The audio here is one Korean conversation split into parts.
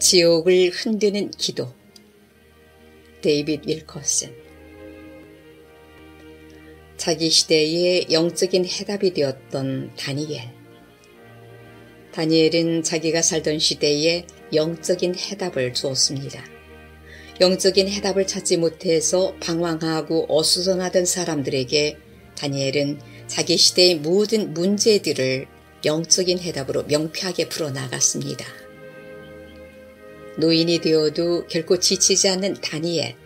지옥을 흔드는 기도. 데이빗 윌커슨. 자기 시대의 영적인 해답이 되었던 다니엘. 다니엘은 자기가 살던 시대에 영적인 해답을 주었습니다. 영적인 해답을 찾지 못해서 방황하고 어수선하던 사람들에게 다니엘은 자기 시대의 모든 문제들을 영적인 해답으로 명쾌하게 풀어나갔습니다. 노인이 되어도 결코 지치지 않는 다니엘.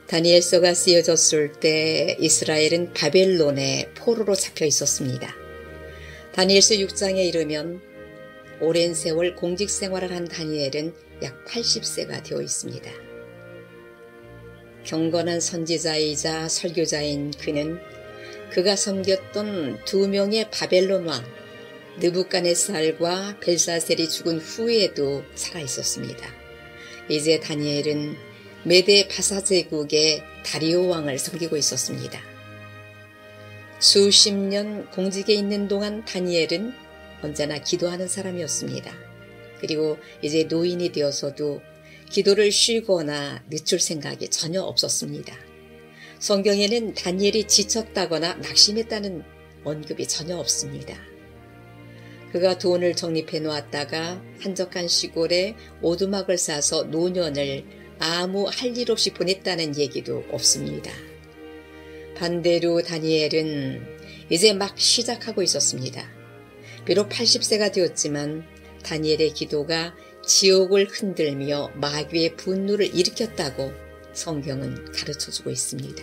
다니엘서가 쓰여졌을 때 이스라엘은 바벨론의 포로로 잡혀 있었습니다. 다니엘서 6장에 이르면 오랜 세월 공직 생활을 한 다니엘은 약 80세가 되어 있습니다. 경건한 선지자이자 설교자인 그는 그가 섬겼던 두 명의 바벨론 왕 느부갓네살과 벨사셀이 죽은 후에도 살아있었습니다. 이제 다니엘은 메데 바사 제국의 다리오 왕을 섬기고 있었습니다. 수십 년 공직에 있는 동안 다니엘은 언제나 기도하는 사람이었습니다. 그리고 이제 노인이 되어서도 기도를 쉬거나 늦출 생각이 전혀 없었습니다. 성경에는 다니엘이 지쳤다거나 낙심했다는 언급이 전혀 없습니다. 그가 돈을 적립해 놓았다가 한적한 시골에 오두막을 싸서 노년을 아무 할 일 없이 보냈다는 얘기도 없습니다. 반대로 다니엘은 이제 막 시작하고 있었습니다. 비록 80세가 되었지만 다니엘의 기도가 지옥을 흔들며 마귀의 분노를 일으켰다고 성경은 가르쳐주고 있습니다.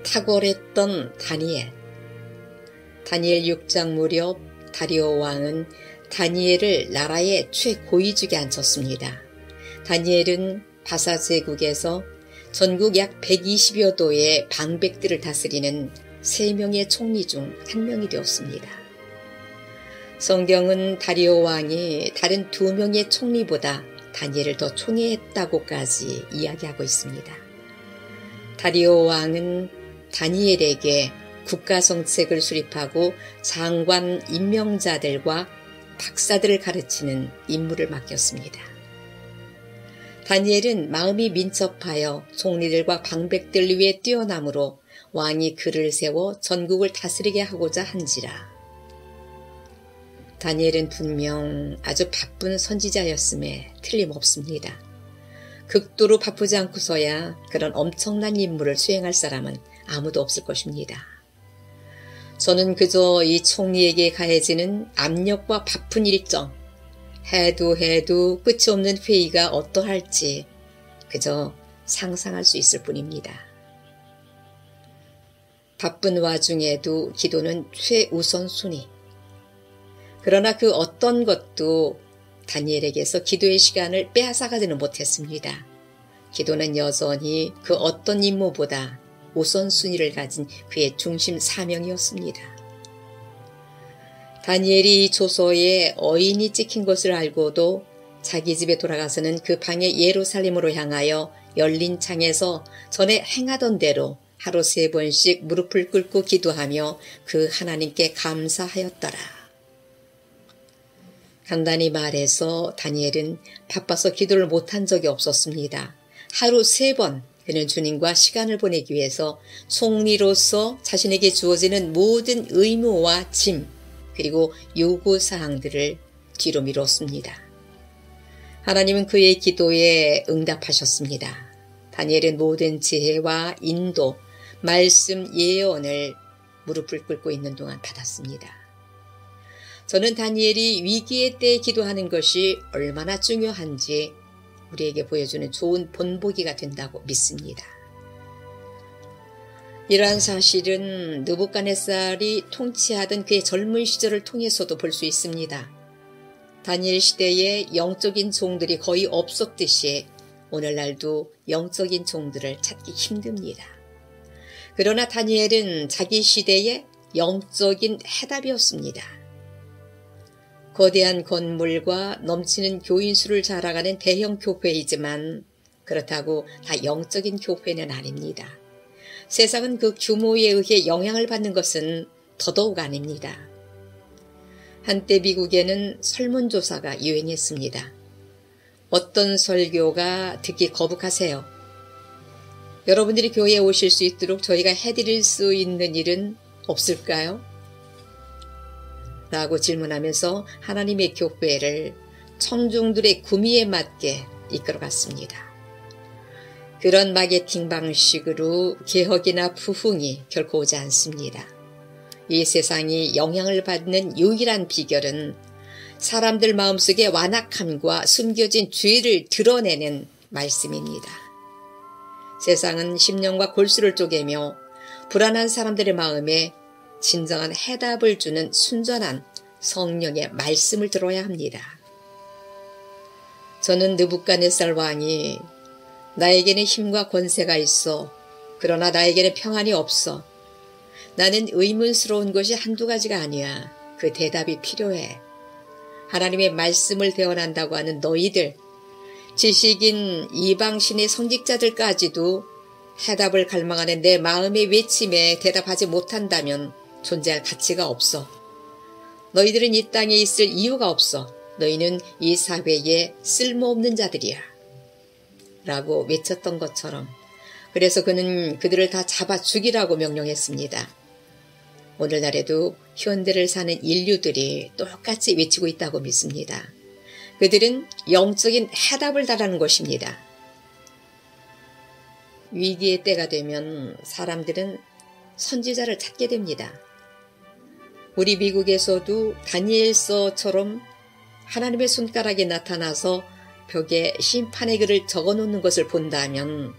탁월했던 다니엘. 다니엘 6장 무렵 다리오 왕은 다니엘을 나라의 최고위직에 앉혔습니다. 다니엘은 바사 제국에서 전국 약 120여 도의 방백들을 다스리는 3명의 총리 중 1명이 되었습니다. 성경은 다리오 왕이 다른 2명의 총리보다 다니엘을 더 총애했다고까지 이야기하고 있습니다. 다리오 왕은 다니엘에게 국가 정책을 수립하고 장관 임명자들과 박사들을 가르치는 임무를 맡겼습니다. 다니엘은 마음이 민첩하여 총리들과 방백들 위에 뛰어남으로 왕이 그를 세워 전국을 다스리게 하고자 한지라. 다니엘은 분명 아주 바쁜 선지자였음에 틀림없습니다. 극도로 바쁘지 않고서야 그런 엄청난 임무를 수행할 사람은 아무도 없을 것입니다. 저는 그저 이 총리에게 가해지는 압력과 바쁜 일정, 해도 끝이 없는 회의가 어떠할지 그저 상상할 수 있을 뿐입니다. 바쁜 와중에도 기도는 최우선순위. 그러나 그 어떤 것도 다니엘에게서 기도의 시간을 빼앗아가지는 못했습니다. 기도는 여전히 그 어떤 임무보다 우선순위를 가진 그의 중심 사명이었습니다. 다니엘이 조서에 어인이 찍힌 것을 알고도 자기 집에 돌아가서는 그 방에 예루살렘으로 향하여 열린 창에서 전에 행하던 대로 하루 3번씩 무릎을 꿇고 기도하며 그 하나님께 감사하였더라. 간단히 말해서 다니엘은 바빠서 기도를 못한 적이 없었습니다. 하루 3번 그는 주님과 시간을 보내기 위해서 총리로서 자신에게 주어지는 모든 의무와 짐 그리고 요구사항들을 뒤로 미뤘습니다. 하나님은 그의 기도에 응답하셨습니다. 다니엘은 모든 지혜와 인도, 말씀, 예언을 무릎을 꿇고 있는 동안 받았습니다. 저는 다니엘이 위기의 때에 기도하는 것이 얼마나 중요한지 우리에게 보여주는 좋은 본보기가 된다고 믿습니다. 이러한 사실은 느부갓네살이 통치하던 그의 젊은 시절을 통해서도 볼 수 있습니다. 다니엘 시대에 영적인 종들이 거의 없었듯이 오늘날도 영적인 종들을 찾기 힘듭니다. 그러나 다니엘은 자기 시대의 영적인 해답이었습니다. 거대한 건물과 넘치는 교인 수를 자랑하는 대형 교회이지만 그렇다고 다 영적인 교회는 아닙니다. 세상은 그 규모에 의해 영향을 받는 것은 더더욱 아닙니다. 한때 미국에는 설문조사가 유행했습니다. 어떤 설교가 듣기 거북하세요? 여러분들이 교회에 오실 수 있도록 저희가 해드릴 수 있는 일은 없을까요? 라고 질문하면서 하나님의 교회를 청중들의 구미에 맞게 이끌어갔습니다. 그런 마케팅 방식으로 개혁이나 부흥이 결코 오지 않습니다. 이 세상이 영향을 받는 유일한 비결은 사람들 마음속의 완악함과 숨겨진 죄를 드러내는 말씀입니다. 세상은 심령과 골수를 쪼개며 불안한 사람들의 마음에 진정한 해답을 주는 순전한 성령의 말씀을 들어야 합니다. 저는 느부갓네살 왕이 나에게는 힘과 권세가 있어. 그러나 나에게는 평안이 없어. 나는 의문스러운 것이 한두 가지가 아니야. 그 대답이 필요해. 하나님의 말씀을 대언한다고 하는 너희들, 지식인 이방신의 성직자들까지도 해답을 갈망하는 내 마음의 외침에 대답하지 못한다면 존재할 가치가 없어. 너희들은 이 땅에 있을 이유가 없어. 너희는 이 사회에 쓸모없는 자들이야. 라고 외쳤던 것처럼 그래서 그는 그들을 다 잡아 죽이라고 명령했습니다. 오늘날에도 현대를 사는 인류들이 똑같이 외치고 있다고 믿습니다. 그들은 영적인 해답을 달하는 것입니다. 위기의 때가 되면 사람들은 선지자를 찾게 됩니다. 우리 미국에서도 다니엘서처럼 하나님의 손가락이 나타나서 벽에 심판의 글을 적어놓는 것을 본다면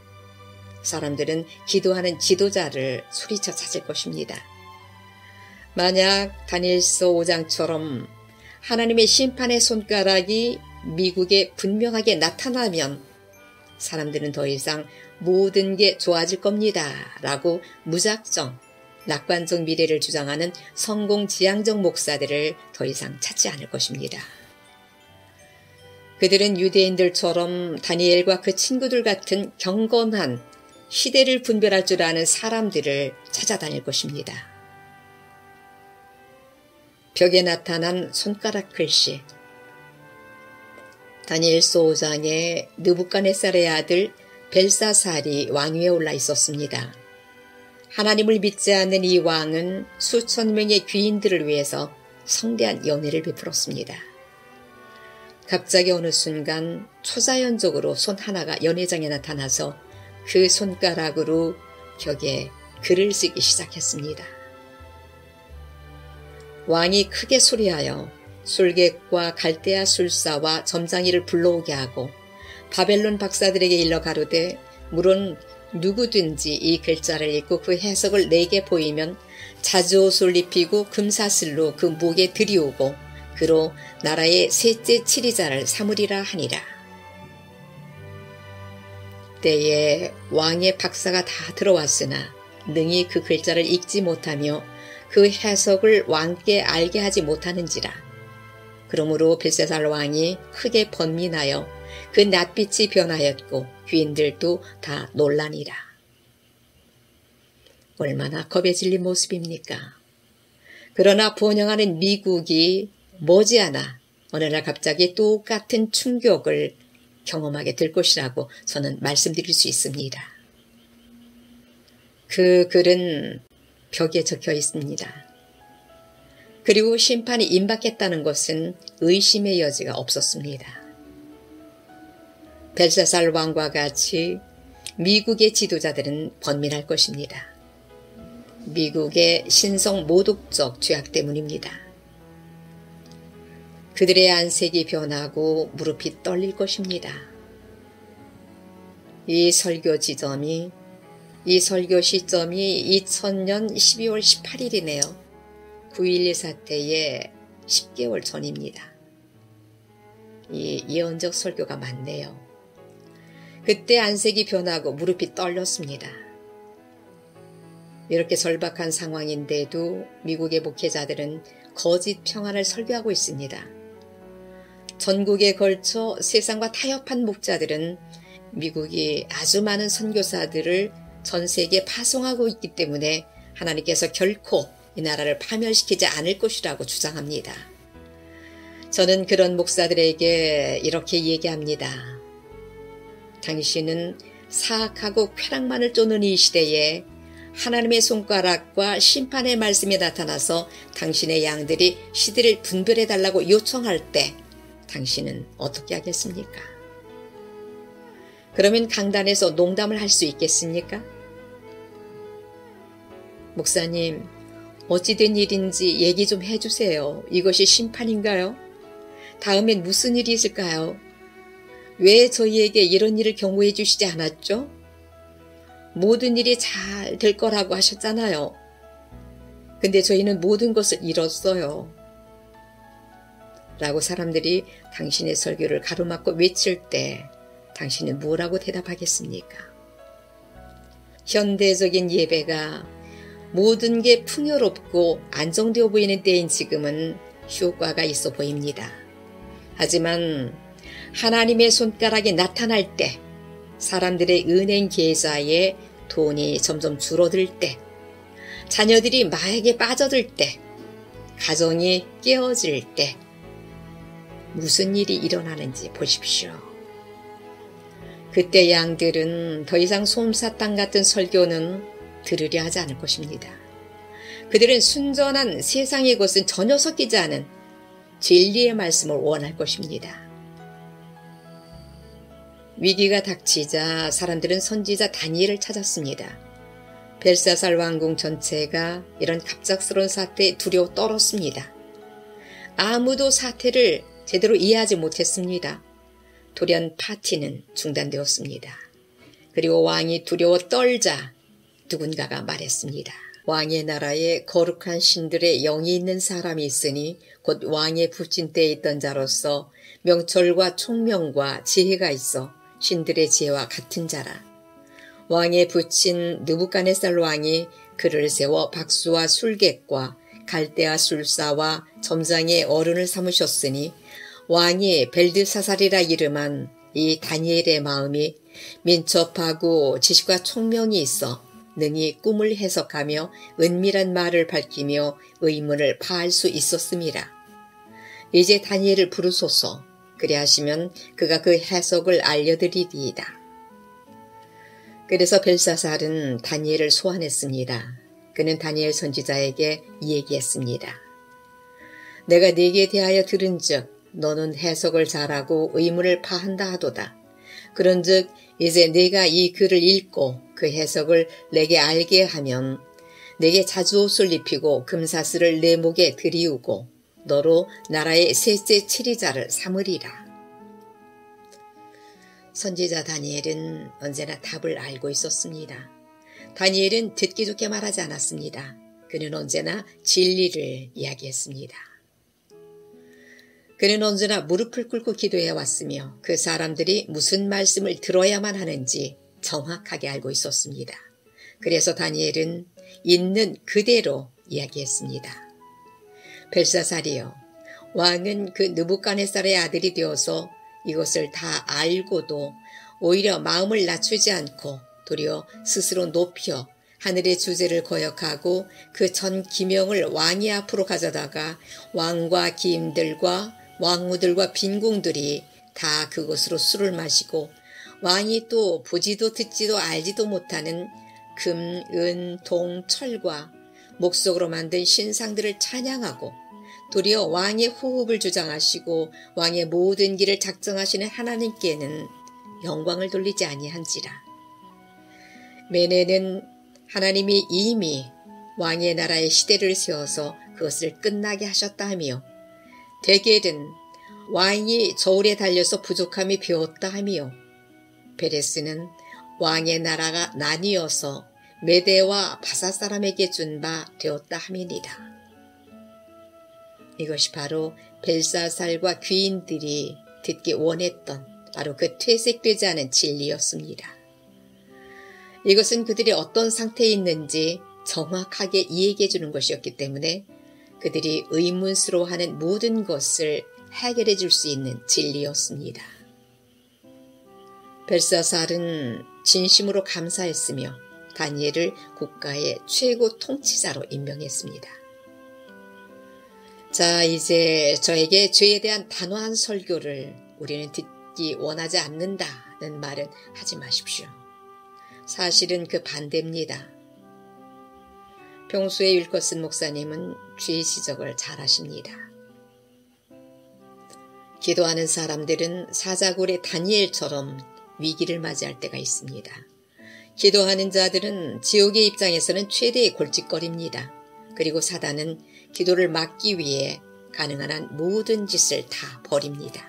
사람들은 기도하는 지도자를 소리쳐 찾을 것입니다. 만약 다니엘서 5장처럼 하나님의 심판의 손가락이 미국에 분명하게 나타나면 사람들은 더 이상 모든 게 좋아질 겁니다. 라고 무작정 낙관적 미래를 주장하는 성공지향적 목사들을 더 이상 찾지 않을 것입니다. 그들은 유대인들처럼 다니엘과 그 친구들 같은 경건한 시대를 분별할 줄 아는 사람들을 찾아다닐 것입니다. 벽에 나타난 손가락 글씨. 다니엘서 5장에 느부갓네살의 아들 벨사살이 왕위에 올라 있었습니다. 하나님을 믿지 않는 이 왕은 수천 명의 귀인들을 위해서 성대한 연회를 베풀었습니다. 갑자기 어느 순간 초자연적으로 손 하나가 연회장에 나타나서 그 손가락으로 벽에 글을 쓰기 시작했습니다. 왕이 크게 소리하여 술객과 갈대아 술사와 점장이를 불러오게 하고 바벨론 박사들에게 일러 가로되 물론 누구든지 이 글자를 읽고 그 해석을 내게 보이면 자주옷을 입히고 금사슬로 그 목에 들이오고 그로 나라의 셋째 치리자를 삼으리라 하니라. 때에 왕의 박사가 다 들어왔으나 능히 그 글자를 읽지 못하며 그 해석을 왕께 알게 하지 못하는지라. 그러므로 벨사살 왕이 크게 번민하여 그 낯빛이 변하였고 귀인들도 다 놀라니라. 얼마나 겁에 질린 모습입니까? 그러나 번영하는 미국이 머지않아 어느 날 갑자기 똑같은 충격을 경험하게 될 것이라고 저는 말씀드릴 수 있습니다. 그 글은 벽에 적혀 있습니다. 그리고 심판이 임박했다는 것은 의심의 여지가 없었습니다. 벨사살 왕과 같이 미국의 지도자들은 번민할 것입니다. 미국의 신성 모독적 죄악 때문입니다. 그들의 안색이 변하고 무릎이 떨릴 것입니다. 이 설교 시점이 2000년 12월 18일이네요. 9.11 사태의 10개월 전입니다. 이 예언적 설교가 맞네요. 그때 안색이 변하고 무릎이 떨렸습니다. 이렇게 절박한 상황인데도 미국의 목회자들은 거짓 평안을 설교하고 있습니다. 전국에 걸쳐 세상과 타협한 목자들은 미국이 아주 많은 선교사들을 전 세계에 파송하고 있기 때문에 하나님께서 결코 이 나라를 파멸시키지 않을 것이라고 주장합니다. 저는 그런 목사들에게 이렇게 얘기합니다. 당신은 사악하고 쾌락만을 쫓는 이 시대에 하나님의 손가락과 심판의 말씀이 나타나서 당신의 양들이 시대를 분별해달라고 요청할 때 당신은 어떻게 하겠습니까? 그러면 강단에서 농담을 할 수 있겠습니까? 목사님, 어찌된 일인지 얘기 좀 해주세요. 이것이 심판인가요? 다음엔 무슨 일이 있을까요? 왜 저희에게 이런 일을 경고해 주시지 않았죠? 모든 일이 잘 될 거라고 하셨잖아요. 근데 저희는 모든 것을 잃었어요. 라고 사람들이 당신의 설교를 가로막고 외칠 때 당신은 뭐라고 대답하겠습니까? 현대적인 예배가 모든 게 풍요롭고 안정되어 보이는 때인 지금은 효과가 있어 보입니다. 하지만 하나님의 손가락이 나타날 때, 사람들의 은행 계좌에 돈이 점점 줄어들 때, 자녀들이 마약에 빠져들 때, 가정이 깨어질 때 무슨 일이 일어나는지 보십시오. 그때 양들은 더 이상 솜사탕 같은 설교는 들으려 하지 않을 것입니다. 그들은 순전한 세상의 것은 전혀 섞이지 않은 진리의 말씀을 원할 것입니다. 위기가 닥치자 사람들은 선지자 다니엘을 찾았습니다. 벨사살 왕궁 전체가 이런 갑작스러운 사태에 두려워 떨었습니다. 아무도 사태를 제대로 이해하지 못했습니다. 돌연 파티는 중단되었습니다. 그리고 왕이 두려워 떨자 누군가가 말했습니다. 왕의 나라에 거룩한 신들의 영이 있는 사람이 있으니 곧 왕의 부친 때에 있던 자로서 명철과 총명과 지혜가 있어 신들의 지혜와 같은 자라. 왕의 부친 느부갓네살 왕이 그를 세워 박수와 술객과 갈대아 술사와 점장의 어른을 삼으셨으니 왕이 벨드사살이라 이름한 이 다니엘의 마음이 민첩하고 지식과 총명이 있어 능히 꿈을 해석하며 은밀한 말을 밝히며 의문을 파할 수 있었음이라. 이제 다니엘을 부르소서. 그리하시면 그가 그 해석을 알려드리리이다. 그래서 벨사살은 다니엘을 소환했습니다. 그는 다니엘 선지자에게 얘기했습니다. 내가 네게 대하여 들은즉 너는 해석을 잘하고 의문을 파한다 하도다. 그런즉 이제 네가 이 글을 읽고 그 해석을 내게 알게 하면 내게 자주옷을 입히고 금사슬을 내 목에 들이우고 너로 나라의 셋째 치리자를 삼으리라. 선지자 다니엘은 언제나 답을 알고 있었습니다. 다니엘은 듣기 좋게 말하지 않았습니다. 그는 언제나 진리를 이야기했습니다. 그는 언제나 무릎을 꿇고 기도해 왔으며 그 사람들이 무슨 말씀을 들어야만 하는지 정확하게 알고 있었습니다. 그래서 다니엘은 있는 그대로 이야기했습니다. 벨사살이여, 왕은 그 느부갓네살의 아들이 되어서 이것을 다 알고도 오히려 마음을 낮추지 않고 도리어 스스로 높여 하늘의 주제를 거역하고 그 전 기명을 왕이 앞으로 가져다가 왕과 기임들과 왕후들과 빈궁들이 다 그것으로 술을 마시고 왕이 또 보지도 듣지도 알지도 못하는 금, 은, 동, 철과 목석으로 만든 신상들을 찬양하고 도리어 왕의 호흡을 주장하시고 왕의 모든 길을 작정하시는 하나님께는 영광을 돌리지 아니한지라. 매네는 하나님이 이미 왕의 나라의 시대를 세워서 그것을 끝나게 하셨다 하며 데겔은 왕이 저울에 달려서 부족함이 배웠다 하며 베레스는 왕의 나라가 나뉘어서 메대와 바사 사람에게 준 바 되었다 함이니라. 이것이 바로 벨사살과 귀인들이 듣기 원했던 바로 그 퇴색되지 않은 진리였습니다. 이것은 그들이 어떤 상태에 있는지 정확하게 이야기해 주는 것이었기 때문에 그들이 의문스러워하는 모든 것을 해결해 줄 수 있는 진리였습니다. 벨사살은 진심으로 감사했으며 다니엘을 국가의 최고 통치자로 임명했습니다. 자, 이제 저에게 죄에 대한 단호한 설교를 우리는 듣기 원하지 않는다는 말은 하지 마십시오. 사실은 그 반대입니다. 평소에 윌커슨 목사님은 죄 지적을 잘 하십니다. 기도하는 사람들은 사자굴의 다니엘처럼 위기를 맞이할 때가 있습니다. 기도하는 자들은 지옥의 입장에서는 최대의 골칫거리입니다. 그리고 사단은 기도를 막기 위해 가능한 한 모든 짓을 다 벌입니다.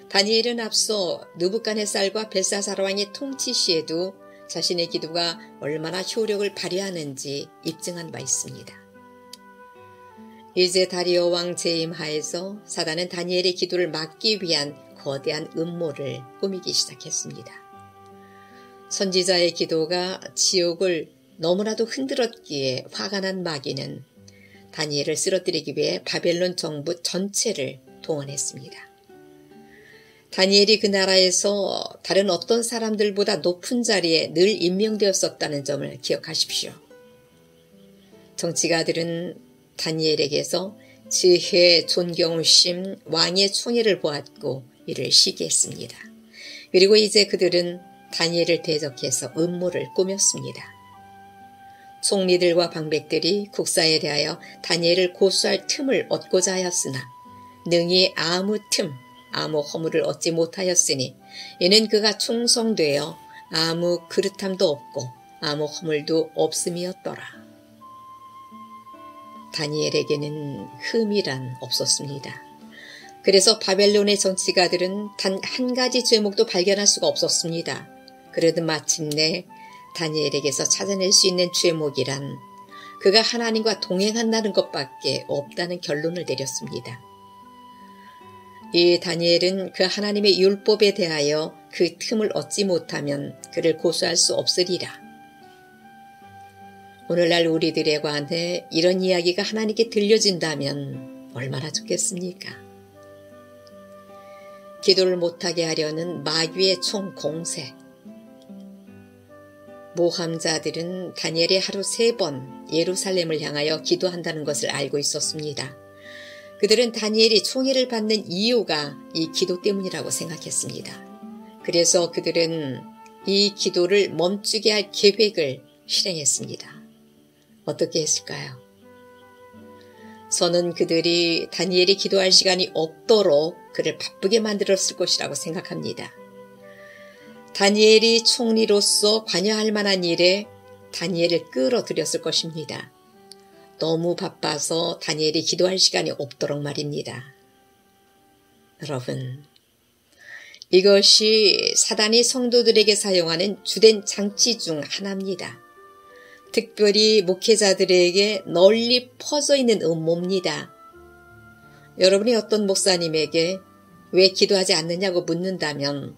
다니엘은 앞서 느부갓네살과 벨사살 왕의 통치 시에도 자신의 기도가 얼마나 효력을 발휘하는지 입증한 바 있습니다. 이제 다리오 왕 재임 하에서 사단은 다니엘의 기도를 막기 위한 거대한 음모를 꾸미기 시작했습니다. 선지자의 기도가 지옥을 너무나도 흔들었기에 화가 난 마귀는 다니엘을 쓰러뜨리기 위해 바벨론 정부 전체를 동원했습니다. 다니엘이 그 나라에서 다른 어떤 사람들보다 높은 자리에 늘 임명되었었다는 점을 기억하십시오. 정치가들은 다니엘에게서 지혜, 존경심, 왕의 총애를 보았고 이를 시기했습니다. 그리고 이제 그들은 다니엘을 대적해서 음모를 꾸몄습니다. 총리들과 방백들이 국사에 대하여 다니엘을 고소할 틈을 얻고자 하였으나 능히 아무 틈, 아무 허물을 얻지 못하였으니 이는 그가 충성되어 아무 그릇함도 없고 아무 허물도 없음이었더라. 다니엘에게는 흠이란 없었습니다. 그래서 바벨론의 정치가들은 단 한 가지 죄목도 발견할 수가 없었습니다. 그래도 마침내 다니엘에게서 찾아낼 수 있는 죄목이란 그가 하나님과 동행한다는 것밖에 없다는 결론을 내렸습니다. 이 다니엘은 그 하나님의 율법에 대하여 그 틈을 얻지 못하면 그를 고소할 수 없으리라. 오늘날 우리들에 관해 이런 이야기가 하나님께 들려진다면 얼마나 좋겠습니까? 기도를 못하게 하려는 마귀의 총 공세. 모함자들은 다니엘이 하루 3번 예루살렘을 향하여 기도한다는 것을 알고 있었습니다. 그들은 다니엘이 총애를 받는 이유가 이 기도 때문이라고 생각했습니다. 그래서 그들은 이 기도를 멈추게 할 계획을 실행했습니다. 어떻게 했을까요? 저는 그들이 다니엘이 기도할 시간이 없도록 그를 바쁘게 만들었을 것이라고 생각합니다. 다니엘이 총리로서 관여할 만한 일에 다니엘을 끌어들였을 것입니다. 너무 바빠서 다니엘이 기도할 시간이 없도록 말입니다. 여러분, 이것이 사단이 성도들에게 사용하는 주된 장치 중 하나입니다. 특별히 목회자들에게 널리 퍼져 있는 음모입니다. 여러분이 어떤 목사님에게 왜 기도하지 않느냐고 묻는다면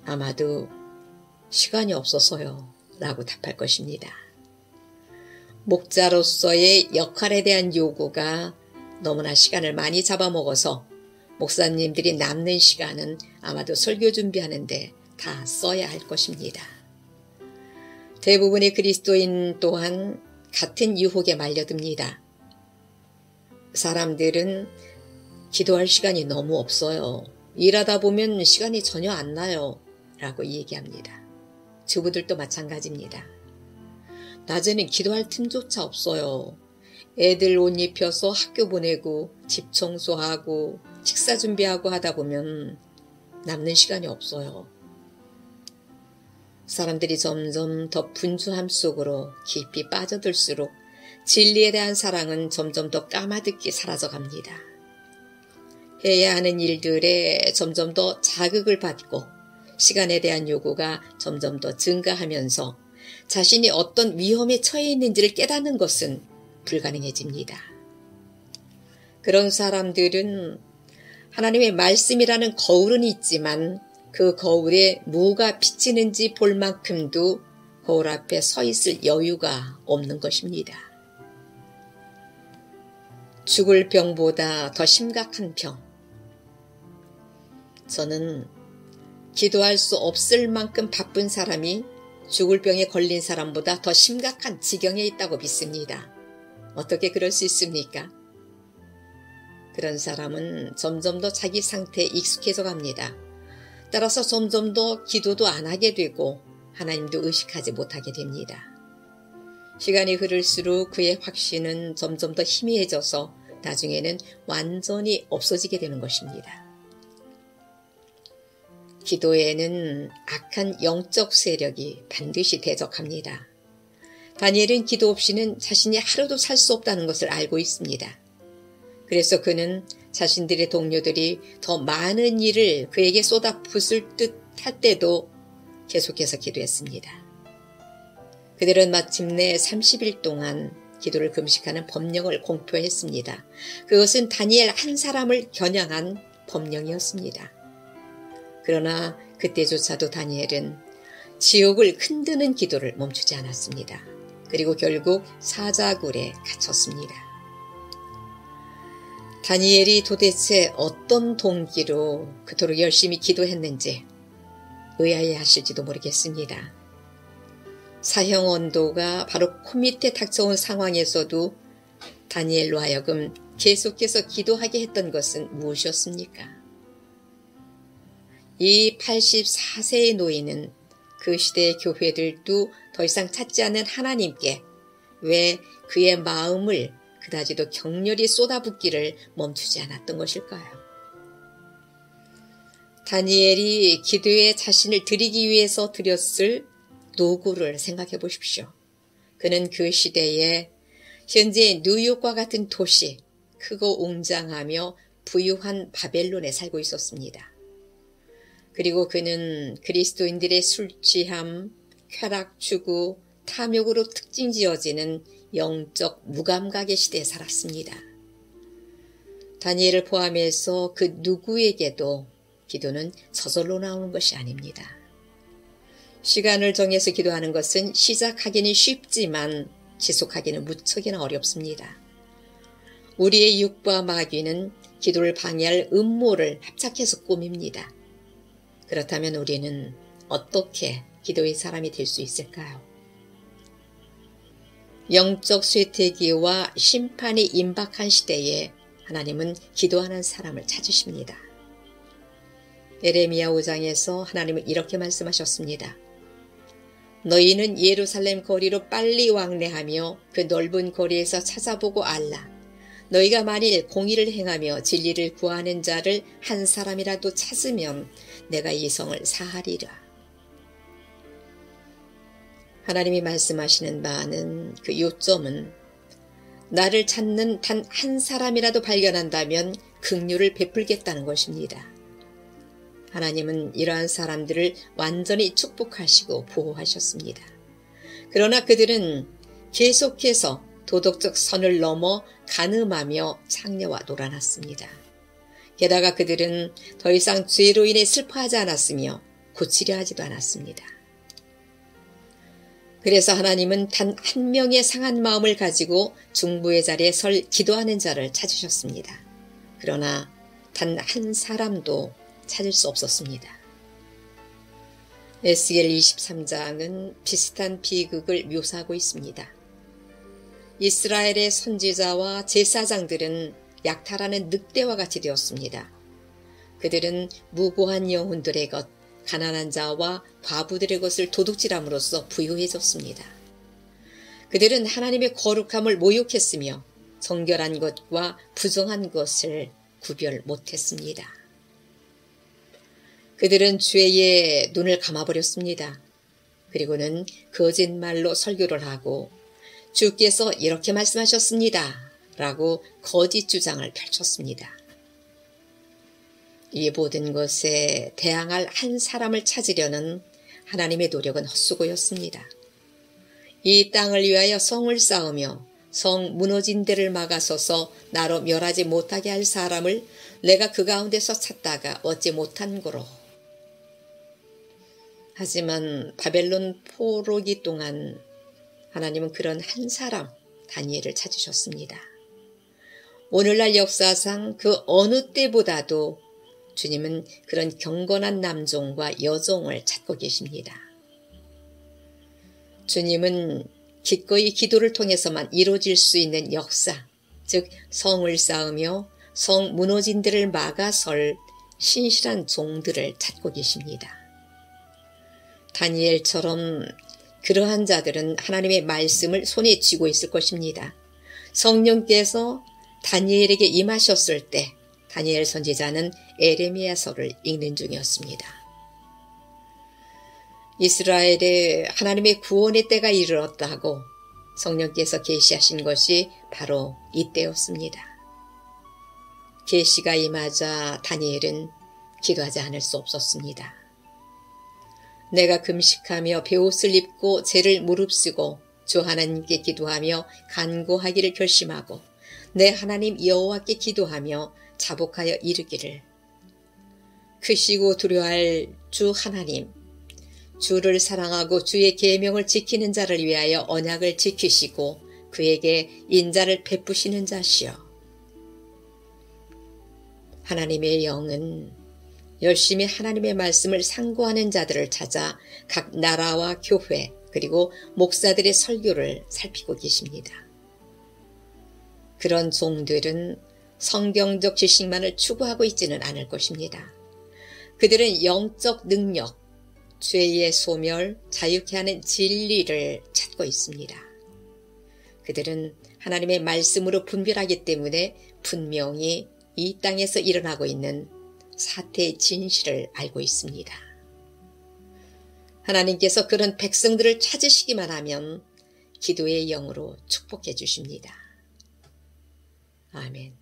아마도 시간이 없어서요 라고 답할 것입니다. 목자로서의 역할에 대한 요구가 너무나 시간을 많이 잡아먹어서 목사님들이 남는 시간은 아마도 설교 준비하는데 다 써야 할 것입니다. 대부분의 그리스도인 또한 같은 유혹에 말려듭니다. 사람들은 기도할 시간이 너무 없어요. 일하다 보면 시간이 전혀 안 나요. 라고 얘기합니다. 주부들도 마찬가지입니다. 낮에는 기도할 틈조차 없어요. 애들 옷 입혀서 학교 보내고 집 청소하고 식사 준비하고 하다 보면 남는 시간이 없어요. 사람들이 점점 더 분주함 속으로 깊이 빠져들수록 진리에 대한 사랑은 점점 더 까마득히 사라져갑니다. 해야 하는 일들에 점점 더 자극을 받고 시간에 대한 요구가 점점 더 증가하면서 자신이 어떤 위험에 처해 있는지를 깨닫는 것은 불가능해집니다. 그런 사람들은 하나님의 말씀이라는 거울은 있지만 그 거울에 뭐가 비치는지 볼 만큼도 거울 앞에 서 있을 여유가 없는 것입니다. 죽을 병보다 더 심각한 병. 저는 기도할 수 없을 만큼 바쁜 사람이 죽을 병에 걸린 사람보다 더 심각한 지경에 있다고 믿습니다. 어떻게 그럴 수 있습니까? 그런 사람은 점점 더 자기 상태에 익숙해져 갑니다. 따라서 점점 더 기도도 안 하게 되고 하나님도 의식하지 못하게 됩니다. 시간이 흐를수록 그의 확신은 점점 더 희미해져서 나중에는 완전히 없어지게 되는 것입니다. 기도에는 악한 영적 세력이 반드시 대적합니다. 다니엘은 기도 없이는 자신이 하루도 살 수 없다는 것을 알고 있습니다. 그래서 그는 자신들의 동료들이 더 많은 일을 그에게 쏟아붓을 듯 할 때도 계속해서 기도했습니다. 그들은 마침내 30일 동안 기도를 금식하는 법령을 공표했습니다. 그것은 다니엘 한 사람을 겨냥한 법령이었습니다. 그러나 그때조차도 다니엘은 지옥을 흔드는 기도를 멈추지 않았습니다. 그리고 결국 사자굴에 갇혔습니다. 다니엘이 도대체 어떤 동기로 그토록 열심히 기도했는지 의아해하실지도 모르겠습니다. 사형 언도가 바로 코밑에 닥쳐온 상황에서도 다니엘로 하여금 계속해서 기도하게 했던 것은 무엇이었습니까? 이 84세의 노인은 그 시대의 교회들도 더 이상 찾지 않는 하나님께 왜 그의 마음을 그다지도 격렬히 쏟아붓기를 멈추지 않았던 것일까요? 다니엘이 기도에 자신을 드리기 위해서 드렸을 노고를 생각해 보십시오. 그는 그 시대에 현재 뉴욕과 같은 도시, 크고 웅장하며 부유한 바벨론에 살고 있었습니다. 그리고 그는 그리스도인들의 술 취함, 쾌락 추구, 탐욕으로 특징 지어지는 영적 무감각의 시대에 살았습니다. 다니엘을 포함해서 그 누구에게도 기도는 저절로 나오는 것이 아닙니다. 시간을 정해서 기도하는 것은 시작하기는 쉽지만 지속하기는 무척이나 어렵습니다. 우리의 육과 마귀는 기도를 방해할 음모를 합작해서 꾸밉니다. 그렇다면 우리는 어떻게 기도의 사람이 될 수 있을까요? 영적 쇠퇴기와 심판이 임박한 시대에 하나님은 기도하는 사람을 찾으십니다. 예레미야 5장에서 하나님은 이렇게 말씀하셨습니다. 너희는 예루살렘 거리로 빨리 왕래하며 그 넓은 거리에서 찾아보고 알라. 너희가 만일 공의를 행하며 진리를 구하는 자를 한 사람이라도 찾으면 내가 이 성을 사하리라. 하나님이 말씀하시는 바는 그 요점은 나를 찾는 단 한 사람이라도 발견한다면 긍휼을 베풀겠다는 것입니다. 하나님은 이러한 사람들을 완전히 축복하시고 보호하셨습니다. 그러나 그들은 계속해서 도덕적 선을 넘어 간음하며 창녀와 놀아났습니다. 게다가 그들은 더 이상 죄로 인해 슬퍼하지 않았으며 고치려 하지도 않았습니다. 그래서 하나님은 단 한 명의 상한 마음을 가지고 중보의 자리에 설 기도하는 자를 찾으셨습니다. 그러나 단 한 사람도 찾을 수 없었습니다. 에스겔 23장은 비슷한 비극을 묘사하고 있습니다. 이스라엘의 선지자와 제사장들은 약탈하는 늑대와 같이 되었습니다. 그들은 무고한 영혼들의 것, 가난한 자와 과부들의 것을 도둑질함으로써 부유해졌습니다. 그들은 하나님의 거룩함을 모욕했으며 정결한 것과 부정한 것을 구별 못했습니다. 그들은 죄에 눈을 감아버렸습니다. 그리고는 거짓말로 설교를 하고 주께서 이렇게 말씀하셨습니다. 라고 거짓 주장을 펼쳤습니다. 이 모든 것에 대항할 한 사람을 찾으려는 하나님의 노력은 헛수고였습니다. 이 땅을 위하여 성을 쌓으며 성 무너진 데를 막아서서 나로 멸하지 못하게 할 사람을 내가 그 가운데서 찾다가 얻지 못한 고로. 하지만 바벨론 포로기 동안 하나님은 그런 한 사람 다니엘을 찾으셨습니다. 오늘날 역사상 그 어느 때보다도 주님은 그런 경건한 남종과 여종을 찾고 계십니다. 주님은 기꺼이 기도를 통해서만 이루어질 수 있는 역사, 즉 성을 쌓으며 성 무너진들을 막아설 신실한 종들을 찾고 계십니다. 다니엘처럼 그러한 자들은 하나님의 말씀을 손에 쥐고 있을 것입니다. 성령께서 다니엘에게 임하셨을 때 다니엘 선지자는 에레미야서를 읽는 중이었습니다. 이스라엘에 하나님의 구원의 때가 이르렀다고 성령께서 계시하신 것이 바로 이때였습니다. 계시가 임하자 다니엘은 기도하지 않을 수 없었습니다. 내가 금식하며 베옷을 입고 죄를 무릅쓰고 주 하나님께 기도하며 간구하기를 결심하고 내 하나님 여호와께 기도하며 자복하여 이르기를 크시고 두려워할 주 하나님, 주를 사랑하고 주의 계명을 지키는 자를 위하여 언약을 지키시고 그에게 인자를 베푸시는 자시여. 하나님의 영은 열심히 하나님의 말씀을 상고하는 자들을 찾아 각 나라와 교회 그리고 목사들의 설교를 살피고 계십니다. 그런 종들은 성경적 지식만을 추구하고 있지는 않을 것입니다. 그들은 영적 능력, 죄의 소멸, 자유케 하는 진리를 찾고 있습니다. 그들은 하나님의 말씀으로 분별하기 때문에 분명히 이 땅에서 일어나고 있는 사태의 진실을 알고 있습니다. 하나님께서 그런 백성들을 찾으시기만 하면 기도의 영으로 축복해 주십니다. 아멘.